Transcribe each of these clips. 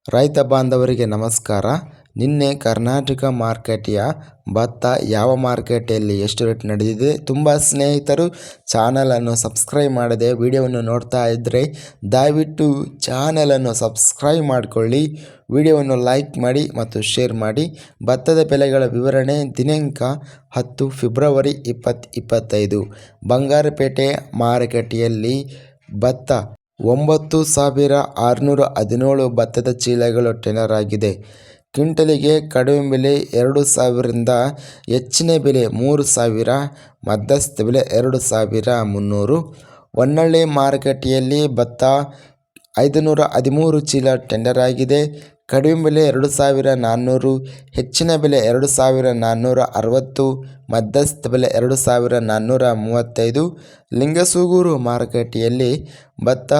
ರೈತ ಬಾಂಧವರಿಗೆ ನಮಸ್ಕಾರ. ನಿನ್ನೆ ಕರ್ನಾಟಕ ಮಾರ್ಕೆಟಿಯ ಭತ್ತ ಯಾವ ಮಾರ್ಕೆಟಲ್ಲಿ ಎಷ್ಟು ರೇಟ್ ನಡೆದಿದೆ? ತುಂಬ ಸ್ನೇಹಿತರು ಚಾನಲನ್ನು ಸಬ್ಸ್ಕ್ರೈಬ್ ಮಾಡದೆ ವಿಡಿಯೋವನ್ನು ನೋಡ್ತಾ ಇದ್ದರೆ ದಯವಿಟ್ಟು ಚಾನಲನ್ನು ಸಬ್ಸ್ಕ್ರೈಬ್ ಮಾಡಿಕೊಳ್ಳಿ, ವಿಡಿಯೋವನ್ನು ಲೈಕ್ ಮಾಡಿ ಮತ್ತು ಶೇರ್ ಮಾಡಿ. ಭತ್ತದ ಬೆಲೆಗಳ ವಿವರಣೆ ದಿನಾಂಕ 10 ಫೆಬ್ರವರಿ 2025. ಬಂಗಾರಪೇಟೆ ಮಾರುಕಟ್ಟೆಯಲ್ಲಿ ಭತ್ತ 9,617 ಭತ್ತದ ಚೀಲಗಳು ಟೆಂಡರ್ ಆಗಿದೆ. ಕ್ವಿಂಟಲಿಗೆ ಕಡಿಮೆ ಬೆಲೆ 2,000ರಿಂದ ಹೆಚ್ಚಿನ ಬೆಲೆ 3,000, ಮಧ್ಯಸ್ಥ ಬೆಲೆ 2,300. ಹೊನ್ನಾಳಿ ಮಾರುಕಟ್ಟೆಯಲ್ಲಿ ಭತ್ತ 513 ಚೀಲ ಟೆಂಡರ್ ಆಗಿದೆ. ಕಡಿಮೆ ಬೆಲೆ 2,400, ಹೆಚ್ಚಿನ ಬೆಲೆ 2,460, ಮಧ್ಯಸ್ಥ ಬೆಲೆ 2,435. ಲಿಂಗಸೂಗೂರು ಮಾರುಕಟ್ಟೆಯಲ್ಲಿ ಭತ್ತ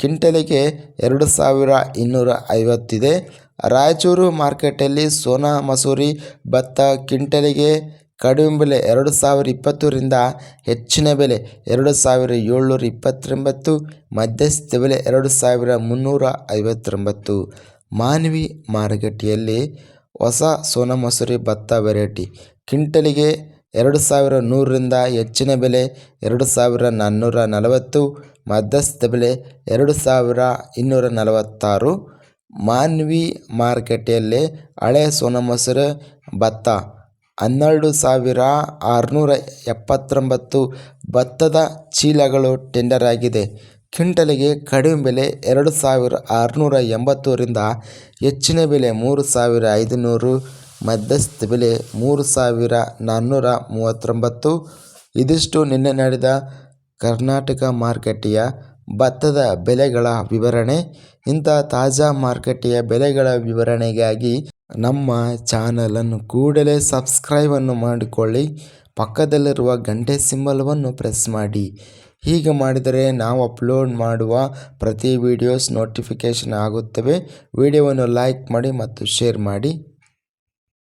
ಕ್ವಿಂಟಲಿಗೆ 2,250 ಇದೆ. ರಾಯಚೂರು ಮಾರ್ಕೆಟಲ್ಲಿ ಸೋನಾ ಮಸೂರಿ ಭತ್ತ ಕ್ವಿಂಟಲಿಗೆ ಕಡಿಮೆ ಬೆಲೆ 2,020ರಿಂದ ಹೆಚ್ಚಿನ ಬೆಲೆ 2,729, ಮಧ್ಯಸ್ಥ ಬೆಲೆ 2,359. ಮಾನ್ವಿ ಮಾರುಕಟ್ಟೆಯಲ್ಲಿ ಹೊಸ ಸೋನಾ ಮಸೂರಿ ಭತ್ತ ವೆರೈಟಿ ಕ್ವಿಂಟಲಿಗೆ 2,100ರಿಂದ ಹೆಚ್ಚಿನ ಬೆಲೆ 2,440, ಮಧ್ಯಸ್ಥ ಬೆಲೆ 2,246. ಮಾನ್ವಿ ಮಾರುಕಟ್ಟೆಯಲ್ಲಿ ಹಳೆ ಸೋನಾ ಮಸೂರಿ ಭತ್ತ 12,679 ಭತ್ತದ ಚೀಲಗಳು ಟೆಂಡರ್ ಆಗಿದೆ. ಕ್ವಿಂಟಲಿಗೆ ಕಡಿಮೆ ಬೆಲೆ 2,680ರಿಂದ ಹೆಚ್ಚಿನ ಬೆಲೆ 3,500, ಮಧ್ಯಸ್ಥ ಬೆಲೆ 3,439. ಇದಿಷ್ಟು ನಿನ್ನೆ ನಡೆದ ಕರ್ನಾಟಕ ಮಾರುಕಟ್ಟೆಯ ಭತ್ತದ ಬೆಲೆಗಳ ವಿವರಣೆ. ಇಂಥ ತಾಜಾ ಮಾರುಕಟ್ಟೆಯ ಬೆಲೆಗಳ ವಿವರಣೆಗಾಗಿ ನಮ್ಮ ಚಾನಲನ್ನು ಕೂಡಲೇ ಸಬ್ಸ್ಕ್ರೈಬನ್ನು ಮಾಡಿಕೊಳ್ಳಿ, ಪಕ್ಕದಲ್ಲಿರುವ ಗಂಟೆ ಸಿಂಬಲವನ್ನು ಪ್ರೆಸ್ ಮಾಡಿ. ಹೀಗೆ ಮಾಡಿದರೆ ನಾವು ಅಪ್ಲೋಡ್ ಮಾಡುವ ಪ್ರತಿ ವಿಡಿಯೋಸ್ ನೋಟಿಫಿಕೇಷನ್ ಆಗುತ್ತವೆ. ವಿಡಿಯೋವನ್ನು ಲೈಕ್ ಮಾಡಿ ಮತ್ತು ಶೇರ್ ಮಾಡಿ.